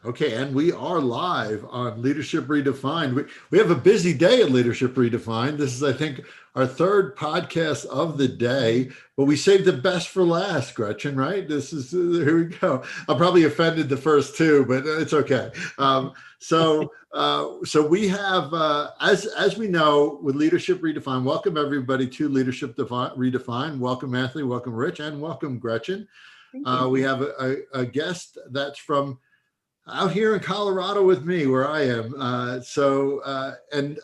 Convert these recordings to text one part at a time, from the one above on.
Okay, and we are live on Leadership Redefined. We have a busy day at Leadership Redefined. This is, I think, our third podcast of the day, but we saved the best for last, Gretchen, right? This is, here we go. I probably offended the first two, but it's okay. So we have, as we know, with Leadership Redefined, welcome everybody to Redefined. Welcome, Anthony, welcome, Rich, and welcome, Gretchen. Thank you. We have a guest that's from out here in Colorado with me, where I am. And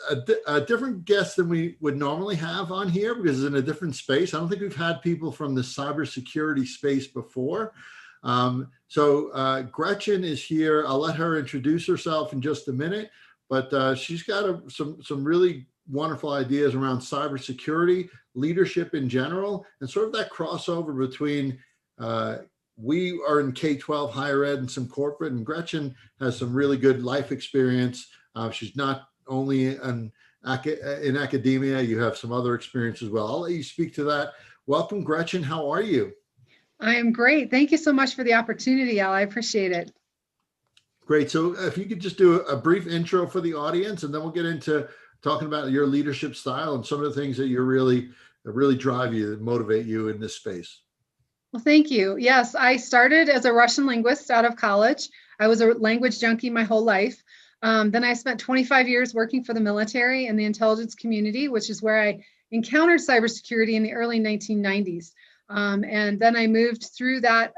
a different guest than we would normally have on here because it's in a different space. I don't think we've had people from the cybersecurity space before. Gretchen is here. I'll let her introduce herself in just a minute, but she's got some really wonderful ideas around cybersecurity, leadership in general, and sort of that crossover between we are in K-12 higher ed and some corporate, and Gretchen has some really good life experience. She's not only in academia, you have some other experience as well. I'll let you speak to that. Welcome, Gretchen. How are you? I am great. Thank you so much for the opportunity, Al. I appreciate it. Great. So if you could just do a brief intro for the audience, and then we'll get into talking about your leadership style and some of the things that really drive you, that motivate you in this space. Well, thank you. Yes, I started as a Russian linguist out of college. I was a language junkie my whole life. Then I spent 25 years working for the military and the intelligence community, which is where I encountered cybersecurity in the early 1990s. And then I moved through that,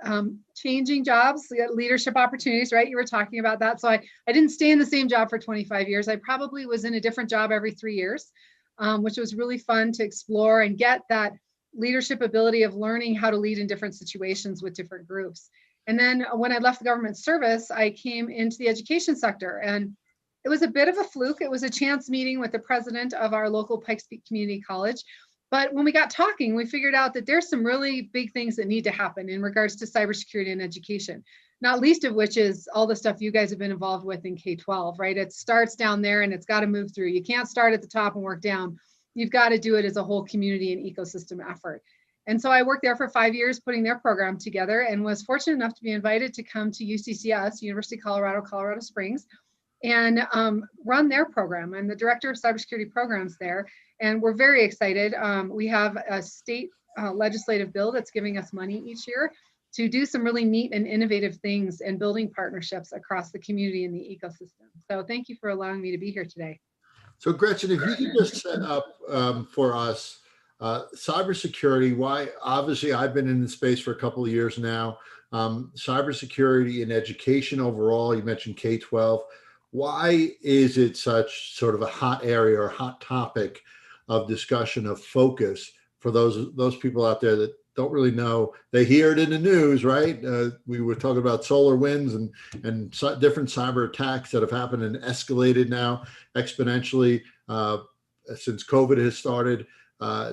changing jobs, leadership opportunities, right? You were talking about that. So I didn't stay in the same job for 25 years. I probably was in a different job every 3 years, which was really fun to explore and get that leadership ability of learning how to lead in different situations with different groups. And then when I left the government service, I came into the education sector, and it was a bit of a fluke. It was a chance meeting with the president of our local Pikes Peak Community College. But when we got talking, we figured out that there's some really big things that need to happen in regards to cybersecurity and education, not least of which is all the stuff you guys have been involved with in K-12, right? It starts down there and it's got to move through. You can't start at the top and work down. You've got to do it as a whole community and ecosystem effort. And so I worked there for 5 years putting their program together, and was fortunate enough to be invited to come to UCCS, University of Colorado, Colorado Springs, and run their program. I'm the director of cybersecurity programs there, and we're very excited. We have a state legislative bill that's giving us money each year to do some really neat and innovative things and building partnerships across the community and the ecosystem. So thank you for allowing me to be here today. So Gretchen, if you could just set up for us cybersecurity, why, obviously I've been in the space for a couple of years now, cybersecurity in education overall, you mentioned K-12, why is it such sort of a hot area or hot topic of discussion, of focus for those people out there that don't really know? They hear it in the news, right? We were talking about solar winds and different cyber attacks that have happened and escalated now exponentially since COVID has started. Why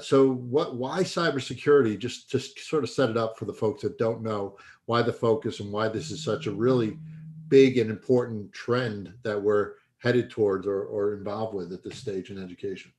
cybersecurity? Just sort of set it up for the folks that don't know why the focus and why this is such a really big and important trend that we're headed towards or involved with at this stage in education.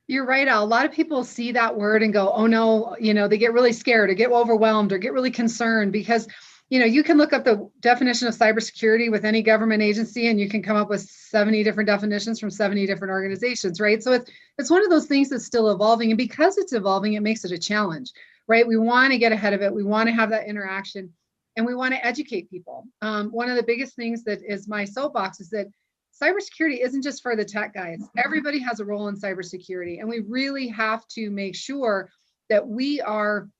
You're right, Al. A lot of people see that word and go, oh no, they get really scared or get overwhelmed or get really concerned because, you can look up the definition of cybersecurity with any government agency and you can come up with 70 different definitions from 70 different organizations, right? So it's one of those things that's still evolving. And because it's evolving, it makes it a challenge, right? We want to get ahead of it. We want to have that interaction and we want to educate people. One of the biggest things that is my soapbox is that cybersecurity isn't just for the tech guys. Everybody has a role in cybersecurity, and we really have to make sure that we are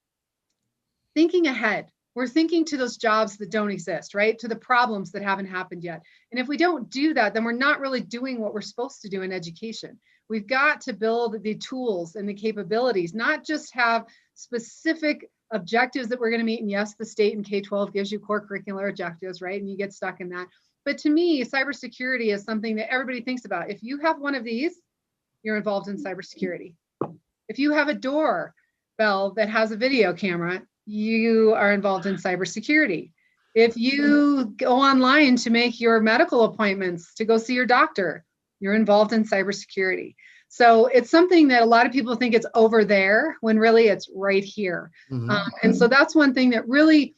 thinking ahead. We're thinking to those jobs that don't exist, right? To the problems that haven't happened yet. And if we don't do that, then we're not really doing what we're supposed to do in education. We've got to build the tools and the capabilities, not just have specific objectives that we're going to meet. And yes, the state in K-12 gives you core curricular objectives, right? And you get stuck in that. But to me, cybersecurity is something that everybody thinks about. If you have one of these, you're involved in cybersecurity. If you have a doorbell that has a video camera, you are involved in cybersecurity. If you go online to make your medical appointments to go see your doctor, you're involved in cybersecurity. So it's something that a lot of people think it's over there when really it's right here. Mm-hmm. And so that's one thing that really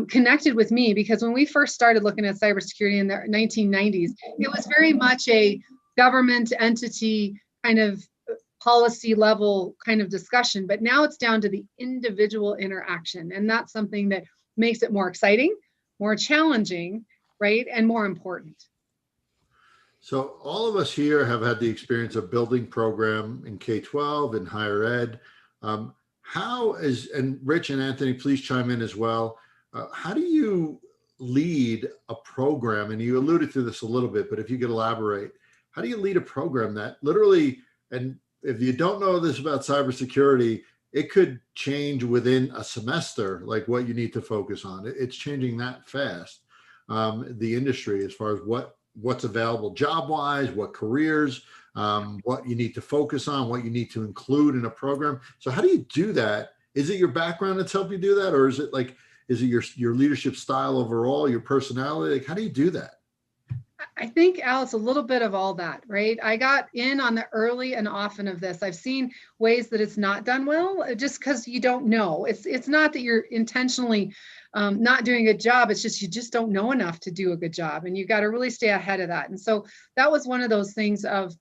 connected with me, because when we first started looking at cybersecurity in the 1990s, it was very much a government entity kind of policy level kind of discussion, but now it's down to the individual interaction. And that's something that makes it more exciting, more challenging, right? And more important. So all of us here have had the experience of building program in K-12 and higher ed. How is, and Rich and Anthony, please chime in as well. How do you lead a program? And you alluded to this a little bit, but if you could elaborate, how do you lead a program that literally, and if you don't know this about cybersecurity, it could change within a semester, like what you need to focus on. It's changing that fast. The industry, as far as what's available job-wise, what careers, what you need to focus on, what you need to include in a program. So how do you do that? Is it your background that's helped you do that? Or is it your leadership style overall, your personality? Like, how do you do that? I think, Al, it's a little bit of all that, right? I got in on the early and often of this. I've seen ways that it's not done well, just because you don't know. It's not that you're intentionally not doing a good job. It's just you just don't know enough to do a good job, and you got to really stay ahead of that. And so that was one of those things of,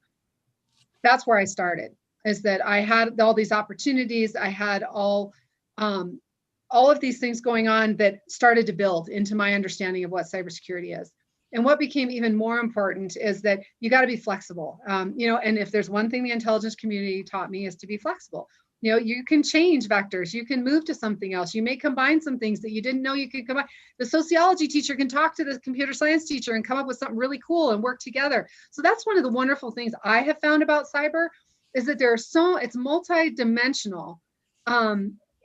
that's where I started, is that I had all these opportunities. I had all of these things going on that started to build into my understanding of what cybersecurity is. And what became even more important is that you got to be flexible. And if there's one thing the intelligence community taught me, is to be flexible. You can change vectors, you can move to something else, you may combine some things that you didn't know you could combine. The sociology teacher can talk to the computer science teacher and come up with something really cool and work together. So that's one of the wonderful things I have found about cyber, is that it's multi-dimensional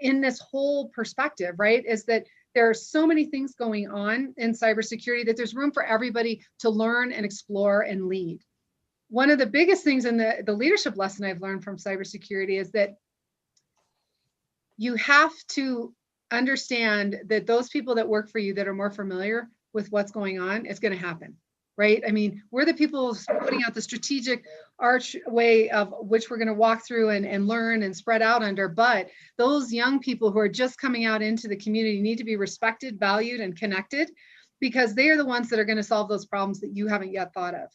in this whole perspective, right? Is that there are so many things going on in cybersecurity that there's room for everybody to learn and explore and lead. One of the biggest things in the leadership lesson I've learned from cybersecurity is that you have to understand that those people that work for you that are more familiar with what's going on, it's going to happen, right? I mean, we're the people putting out the strategic archway of which we're going to walk through and learn and spread out under. But those young people who are just coming out into the community need to be respected, valued, and connected, because they are the ones that are going to solve those problems that you haven't yet thought of.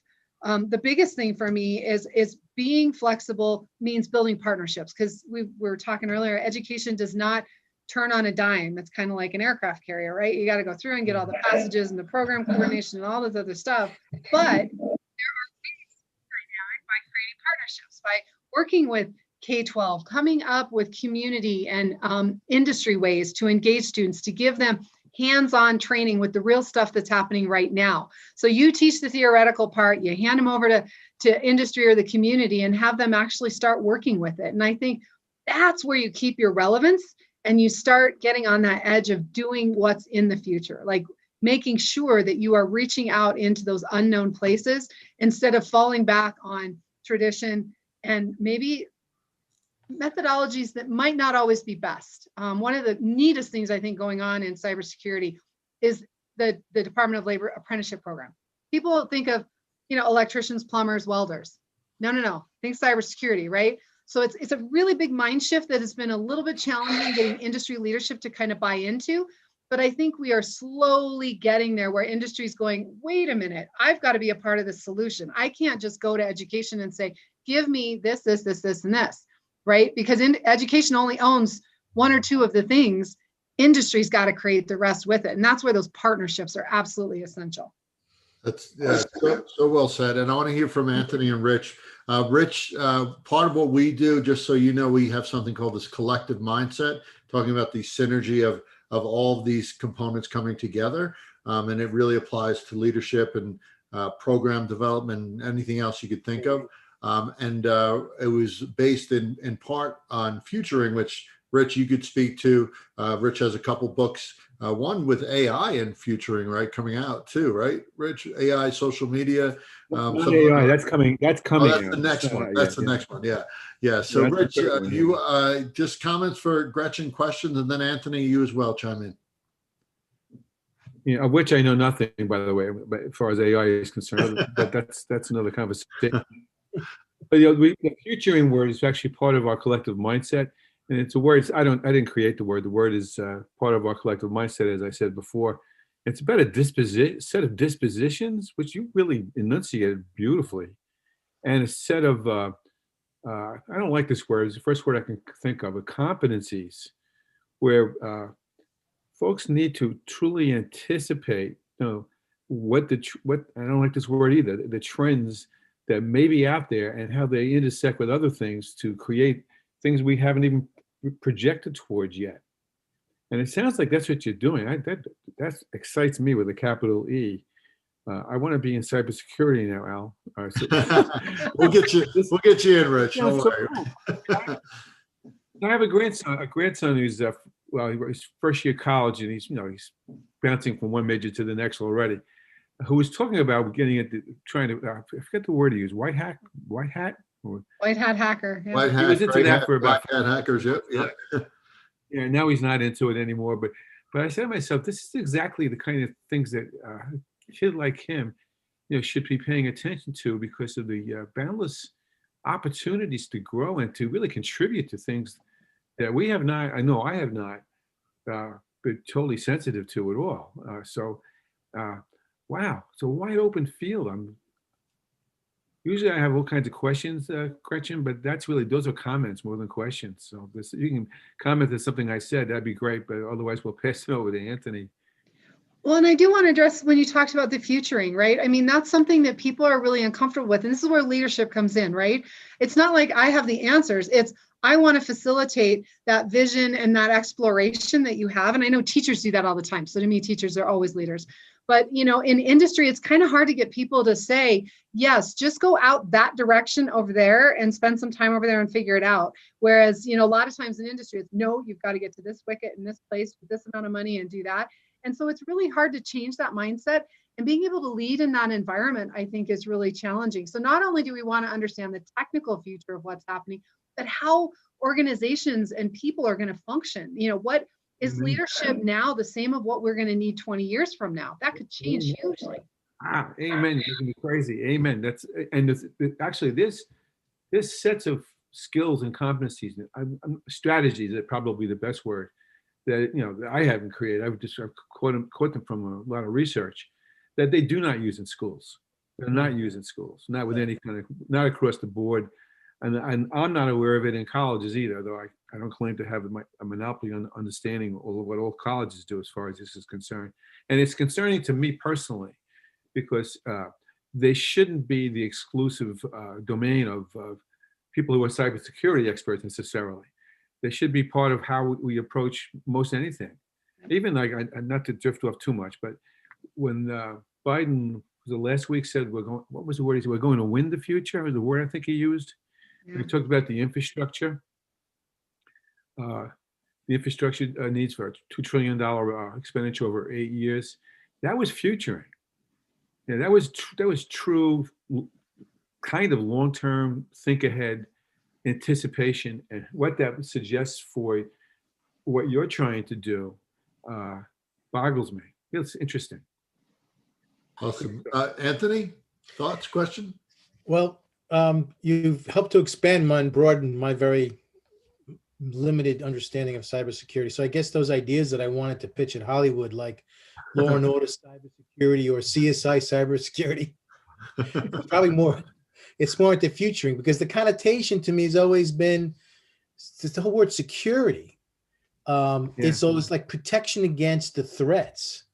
The biggest thing for me is being flexible means building partnerships, because we were talking earlier, education does not turn on a dime. It's kind of like an aircraft carrier, right? You got to go through and get all the passages and the program coordination and all this other stuff. But there are ways dynamic by creating partnerships, by working with K-12, coming up with community and industry ways to engage students, to give them hands-on training with the real stuff that's happening right now. So you teach the theoretical part, you hand them over to industry or the community and have them actually start working with it. And I think that's where you keep your relevance and you start getting on that edge of doing what's in the future, like making sure that you are reaching out into those unknown places instead of falling back on tradition and maybe methodologies that might not always be best. One of the neatest things I think going on in cybersecurity is the Department of Labor apprenticeship program. People think of, electricians, plumbers, welders. No. Think cybersecurity, right? So it's a really big mind shift that has been a little bit challenging getting industry leadership to kind of buy into. But I think we are slowly getting there where industry is going, wait a minute, I've got to be a part of the solution. I can't just go to education and say, give me this, and this. Right? Because education only owns one or two of the things. Industry's got to create the rest with it. And that's where those partnerships are absolutely essential. That's so well said. And I want to hear from Anthony and Rich. Rich, part of what we do, just so you know, we have something called this collective mindset, talking about the synergy of all of these components coming together. And it really applies to leadership and program development, and anything else you could think of. It was based in part on futuring, which Rich, you could speak to. Rich has a couple books, one with AI and futuring, right, coming out too, right? Rich, AI, social media. AI, that's coming. That's coming. Oh, that's the next one. That's the next one. Yeah. So, Rich, you just comments for Gretchen, questions, and then Anthony, you as well, chime in. Of which I know nothing, by the way, but as far as AI is concerned. But that's another conversation. But the futuring word is actually part of our collective mindset, And it's a word. I didn't create the word. The word is part of our collective mindset, as I said before. It's about a set of dispositions, which you really enunciated beautifully, and a set of I don't like this word. It's the first word I can think of. Competencies, where folks need to truly anticipate, what I don't like this word either. The trends that may be out there and how they intersect with other things to create things we haven't even projected towards yet. And it sounds like that's what you're doing. That excites me with a capital E. I want to be in cybersecurity now, Al. We'll get you. We'll get you in, Rich. Yeah, Don't so worry. cool. I have a grandson who's he's first year college, and he's bouncing from one major to the next already. Who was talking about getting into trying to I forget the word he used, white hat, or White hat hacker. Yeah. White hat, he was into gray that hat, for about black hat hackers. Yep. Yep. yeah. Now he's not into it anymore. But I said to myself, this is exactly the kind of things that a kid like him, should be paying attention to because of the boundless opportunities to grow and to really contribute to things that we have not. I know I have not been totally sensitive to at all. Wow, it's a wide open field. Usually I have all kinds of questions, Gretchen, but those are comments more than questions. So you can comment on something I said, that'd be great, but otherwise we'll pass it over to Anthony. Well, and I do want to address when you talked about the futuring, right? I mean, that's something that people are really uncomfortable with. And this is where leadership comes in, right? It's not like I have the answers. It's I want to facilitate that vision and that exploration that you have. And I know teachers do that all the time. So to me, teachers are always leaders. But, in industry, it's kind of hard to get people to say, yes, just go out that direction over there and spend some time over there and figure it out. Whereas, a lot of times in industry, it's no, you've got to get to this wicket in this place with this amount of money and do that. And so it's really hard to change that mindset, and being able to lead in that environment, I think, is really challenging. So not only do we want to understand the technical future of what's happening, but how organizations and people are going to function. What is leadership now the same of what we're going to need 20 years from now? That could change hugely. Amen. You're gonna be crazy. Amen. Actually this sets of skills and competencies, strategies are probably the best word that I haven't created. I've caught them from a lot of research that they do not use in schools. They're not used in schools, not with any kind of, not across the board. And I'm not aware of it in colleges either, though I don't claim to have a monopoly on understanding what all colleges do as far as this is concerned. And it's concerning to me personally because they shouldn't be the exclusive domain of people who are cybersecurity experts necessarily. They should be part of how we approach most anything. Even like, not to drift off too much, but when Biden the last week said what was the word he said? We're going to win the future, was the word I think he used. Yeah. We talked about the infrastructure. The infrastructure needs for a $2 trillion expenditure over 8 years. That was futuring. Yeah, that was true kind of long-term think ahead anticipation, and what that suggests for what you're trying to do boggles me. It's interesting. Awesome. Anthony, thoughts, question? Well, you've helped to expand and broaden my very limited understanding of cybersecurity. So I guess those ideas that I wanted to pitch at Hollywood, like Law and Order cybersecurity or CSI cybersecurity, probably more. It's more into futuring, because the connotation to me has always been just the whole word security. It's always like protection against the threats,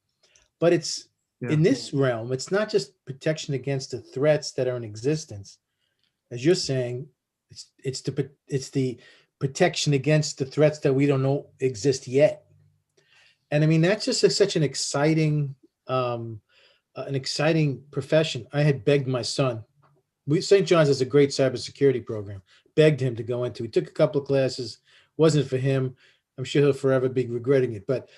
but it's in this realm, it's not just protection against the threats that are in existence. As you're saying, it's the protection against the threats that we don't know exist yet. And I mean, that's just such an exciting profession. I had begged my son. St. John's has a great cybersecurity program. Begged him to go into. He took a couple of classes. Wasn't for him. I'm sure he'll forever be regretting it. But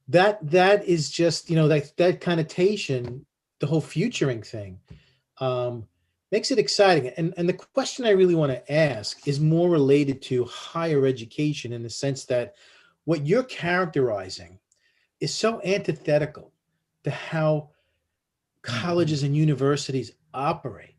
that is just, that connotation, the whole futuring thing, makes it exciting. And the question I really want to ask is more related to higher education, in the sense that what you're characterizing is so antithetical to how colleges and universities operate.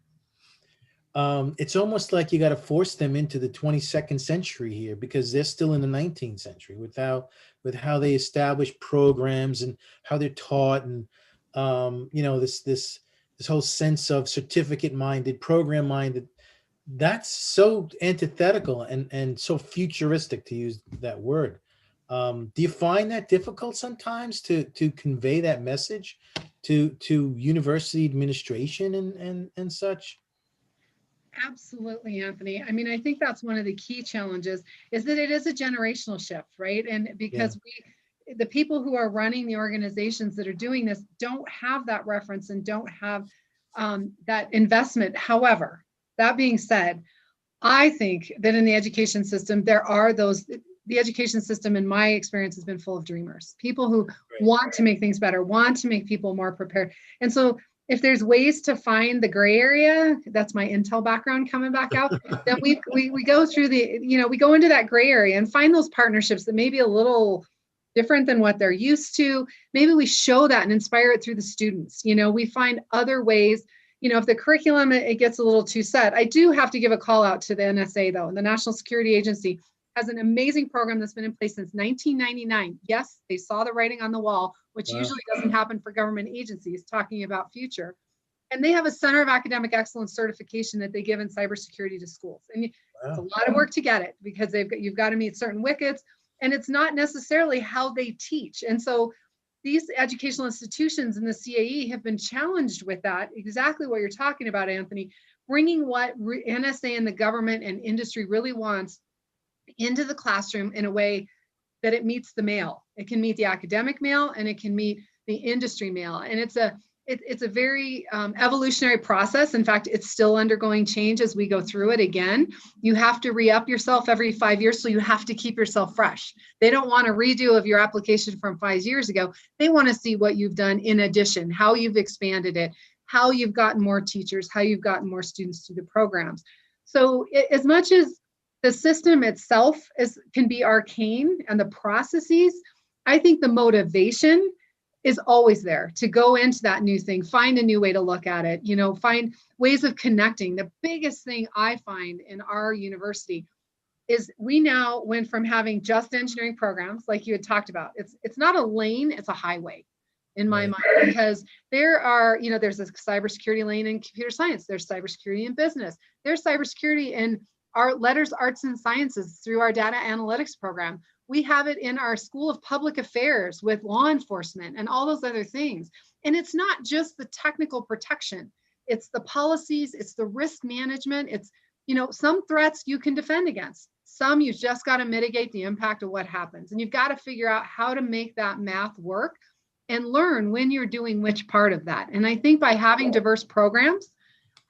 it's almost like you got to force them into the 22nd century here, because they're still in the 19th century with how they establish programs and how they're taught, and this whole sense of certificate minded, program minded. That's so antithetical and so futuristic, to use that word. Do you find that difficult sometimes to convey that message to university administration and such? Absolutely, Anthony. I mean, I think that's one of the key challenges is that it is a generational shift, right? And Yeah. because the people who are running the organizations that are doing this don't have that reference and don't have that investment. However, that being said, I think that in the education system, there are the education system, in my experience, has been full of dreamers, people who Right. want to make things better, want to make people more prepared. And so if there's ways to find the gray area, that's my Intel background coming back out, then we go through we go into that gray area and find those partnerships that may be a little different than what they're used to. Maybe we show that and inspire it through the students. We find other ways. If the curriculum, it gets a little too set. I do have to give a call out to the NSA, though. The National Security Agency has an amazing program that's been in place since 1999. Yes, they saw the writing on the wall, which Wow. usually doesn't happen for government agencies talking about future. And they have a Center of Academic Excellence certification that they give in cybersecurity to schools. And it's a Wow. lot of work to get it, because you've got to meet certain wickets, and it's not necessarily how they teach. And so these educational institutions in the CAE have been challenged with that, exactly what you're talking about, Anthony, bringing what NSA and the government and industry really wants into the classroom in a way that it meets the male. It can meet the academic male, and it can meet the industry male. And it's a very evolutionary process. In fact, it's still undergoing change as we go through it. Again, you have to re-up yourself every 5 years, so you have to keep yourself fresh. They don't want a redo of your application from 5 years ago. They want to see what you've done in addition, how you've expanded it, how you've gotten more teachers, how you've gotten more students through the programs. So as much as the system itself can be arcane and the processes, I think the motivation is always there to go into that new thing, find a new way to look at it, find ways of connecting. The biggest thing I find in our university is we now went from having just engineering programs, like you had talked about. It's not a lane, it's a highway in my Right. mind, because there's a cybersecurity lane in computer science, there's cybersecurity in business, there's cybersecurity in our letters, arts, and sciences through our data analytics program. We have it in our School of Public Affairs with law enforcement and all those other things. And it's not just the technical protection, it's the policies, it's the risk management. It's, some threats you can defend against. Some you just got to mitigate the impact of what happens. And you've got to figure out how to make that math work and learn when you're doing which part of that. And I think by having diverse programs,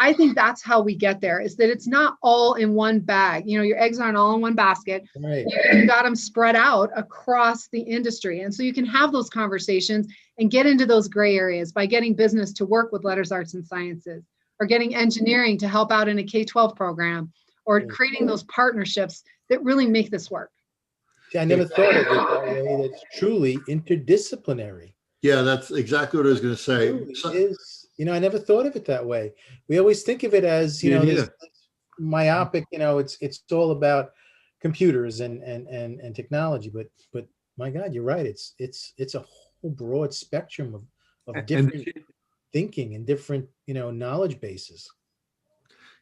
I think that's how we get there, is that it's not all in one bag. Your eggs aren't all in one basket. Right. You've got them spread out across the industry. And so you can have those conversations and get into those gray areas by getting business to work with letters, arts, and sciences, or getting engineering to help out in a K-12 program, or creating those partnerships that really make this work. See, I never thought of it that way. That's truly interdisciplinary. Yeah, that's exactly what I was going to say. Truly is. I never thought of it that way. We always think of it as, this myopic, it's all about computers and technology, but my God, you're right. It's a whole broad spectrum of different thinking and different, knowledge bases.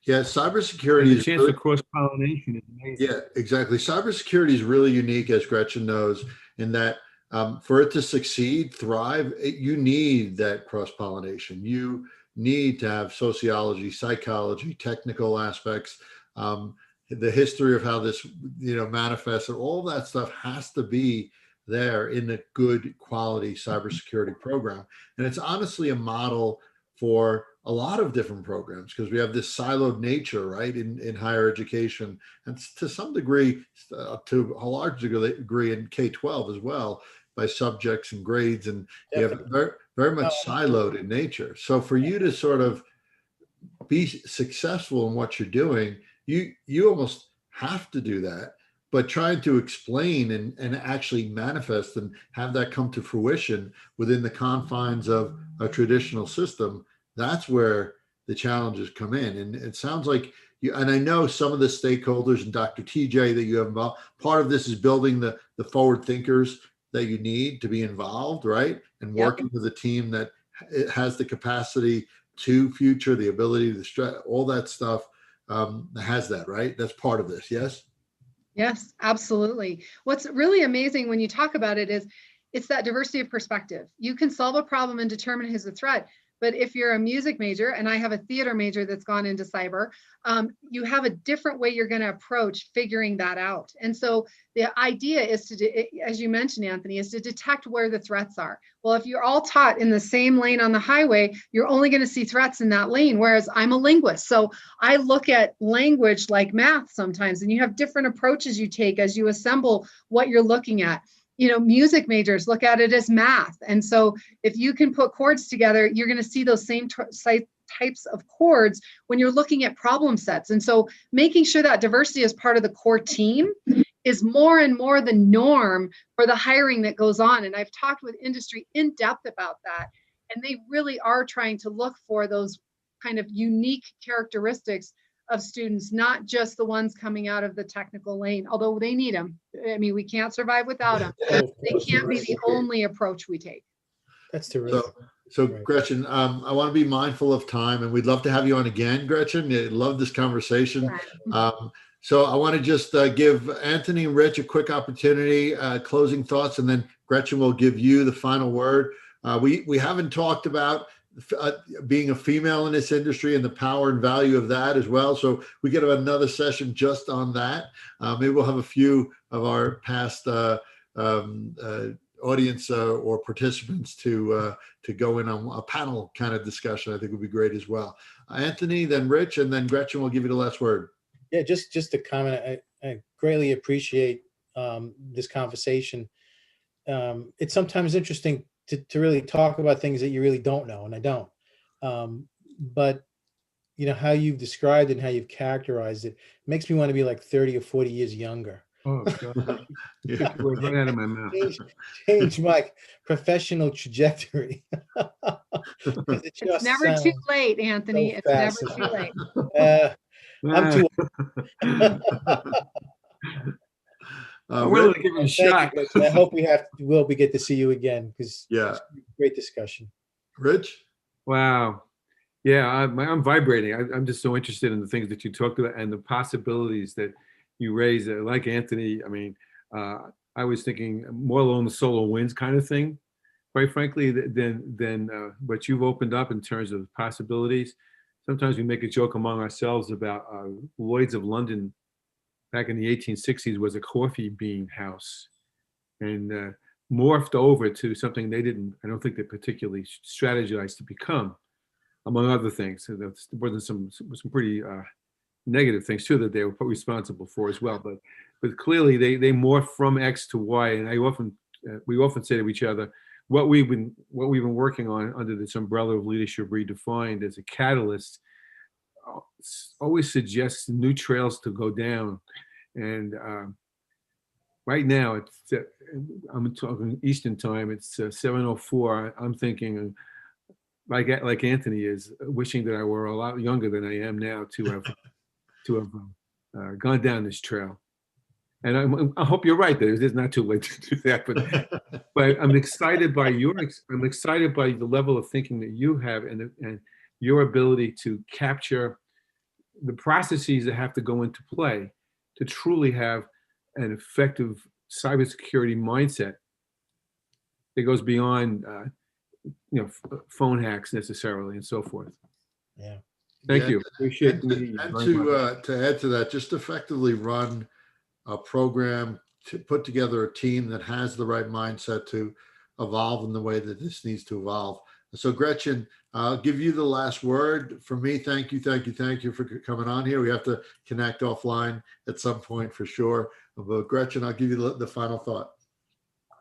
Yeah, cybersecurity And the is chance really, for cross-pollination is amazing. yeah, exactly. Cybersecurity is really unique, as Gretchen knows, in that for it to succeed, thrive, you need that cross-pollination. You need to have sociology, psychology, technical aspects, the history of how this, manifests, and all that stuff has to be there in a good quality cybersecurity program. And it's honestly a model for a lot of different programs, because we have this siloed nature, right, in higher education, and to some degree, to a large degree in K-12 as well, by subjects and grades, and you have very, very much siloed in nature. So for you to sort of be successful in what you're doing, you almost have to do that. But trying to explain and actually manifest and have that come to fruition within the confines of a traditional system, that's where the challenges come in. And it sounds like you, and I know some of the stakeholders and Dr. TJ that you have involved, part of this is building the forward thinkers that you need to be involved, right? And Yep. working with a team that has the capacity to future, the ability to stress, all that stuff has that, right? That's part of this, yes? Yes, absolutely. What's really amazing when you talk about it is it's that diversity of perspective. You can solve a problem and determine who's a threat. But if you're a music major, and I have a theater major that's gone into cyber, you have a different way you're going to approach figuring that out. And so the idea is to, as you mentioned, Anthony, is to detect where the threats are. Well, if you're all taught in the same lane on the highway, you're only going to see threats in that lane, whereas I'm a linguist. So I look at language like math sometimes, and you have different approaches you take as you assemble what you're looking at. You know, music majors look at it as math. And so if you can put chords together, you're going to see those same types of chords when you're looking at problem sets. And so making sure that diversity is part of the core team is more and more the norm for the hiring that goes on. And I've talked with industry in depth about that. And they really are trying to look for those kind of unique characteristics of students, not just the ones coming out of the technical lane, although they need them. I mean, we can't survive without them. They can't be the only approach we take. That's terrific. So Right. Gretchen, I want to be mindful of time, and we'd love to have you on again, Gretchen. I love this conversation. So I want to just give Anthony and Rich a quick opportunity, closing thoughts, and then Gretchen will give you the final word. We haven't talked about being a female in this industry and the power and value of that as well. So we get another session just on that. Maybe we'll have a few of our past audience or participants to go in on a panel kind of discussion. I think would be great as well. Anthony, then Rich, and then Gretchen will give you the last word. Yeah, just a comment. I greatly appreciate this conversation. It's sometimes interesting to really talk about things that you really don't know, and I don't. But you know how you've described it and how you've characterized it makes me want to be like 30 or 40 years younger. Oh, God. Yeah. Right out of my mouth. Change my professional trajectory. It's never too late, Anthony. So it's never too late. I'm too I'm willing to give it a shot. You, I hope we get to see you again, because yeah, great discussion. Rich? Wow. Yeah, I'm vibrating. I'm just so interested in the things that you talked about and the possibilities that you raise. Like Anthony, I mean, I was thinking more along the solar winds kind of thing, quite frankly, than what you've opened up in terms of possibilities. Sometimes we make a joke among ourselves about Lloyd's of London back in the 1860s was a coffee bean house, and morphed over to something I don't think they particularly strategized to become, among other things. So there wasn't some pretty negative things too that they were responsible for as well. But clearly they morphed from X to Y, and we often say to each other, what we've been working on under this umbrella of leadership redefined as a catalyst always suggests new trails to go down. And right now, I'm talking Eastern time. It's 7:04. I'm thinking, like Anthony is, wishing that I were a lot younger than I am now to have gone down this trail. And I hope you're right that it's not too late to do that. But I'm excited by the level of thinking that you have and your ability to capture the processes that have to go into play to truly have an effective cybersecurity mindset that goes beyond, phone hacks necessarily and so forth. Yeah. Thank you. Appreciate and to add to that, just effectively run a program, to put together a team that has the right mindset to evolve in the way that this needs to evolve. So Gretchen, I'll give you the last word. For me, thank you for coming on here. We have to connect offline at some point for sure. But Gretchen, I'll give you the final thought.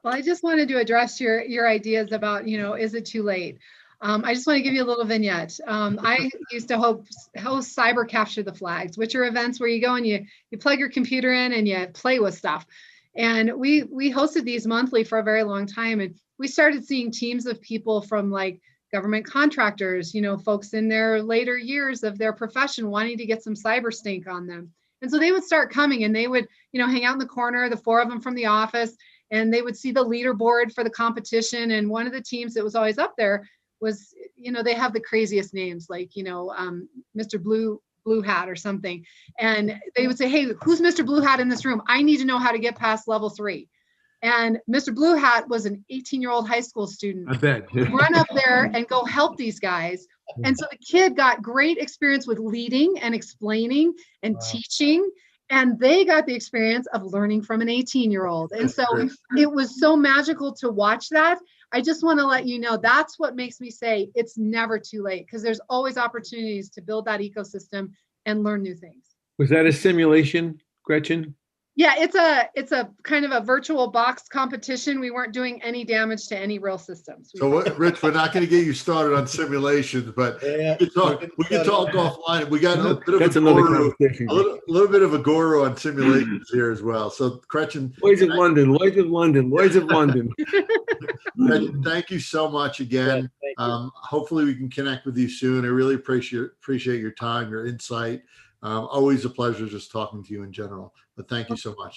Well, I just wanted to address your ideas about, is it too late? I just want to give you a little vignette. I used to host Cyber Capture the Flags, which are events where you go and you plug your computer in and you play with stuff. And we hosted these monthly for a very long time. And we started seeing teams of people from like government contractors, folks in their later years of their profession wanting to get some cyber stink on them. And so they would start coming and they would, hang out in the corner, the 4 of them from the office, and they would see the leaderboard for the competition. And one of the teams that was always up there was, they have the craziest names, like, Mr. Blue Hat or something. And they would say, hey, who's Mr. Blue Hat in this room? I need to know how to get past level 3. And Mr. Blue Hat was an 18-year-old high school student. I bet. Run up there and go help these guys. And so the kid got great experience with leading and explaining and teaching. And they got the experience of learning from an 18-year-old. And so it was so magical to watch that. I just want to let you know, that's what makes me say it's never too late, because there's always opportunities to build that ecosystem and learn new things. Was that a simulation, Gretchen? Yeah, it's a kind of a virtual box competition. We weren't doing any damage to any real systems. So, Rich, we're not going to get you started on simulations, but we can talk offline. We got a bit of a little bit of a guru on simulations here as well. So, Gretchen, Lloyd's of London. Gretchen, thank you so much again. Hopefully, we can connect with you soon. I really appreciate your time, your insight. Always a pleasure just talking to you in general. But thank you so much.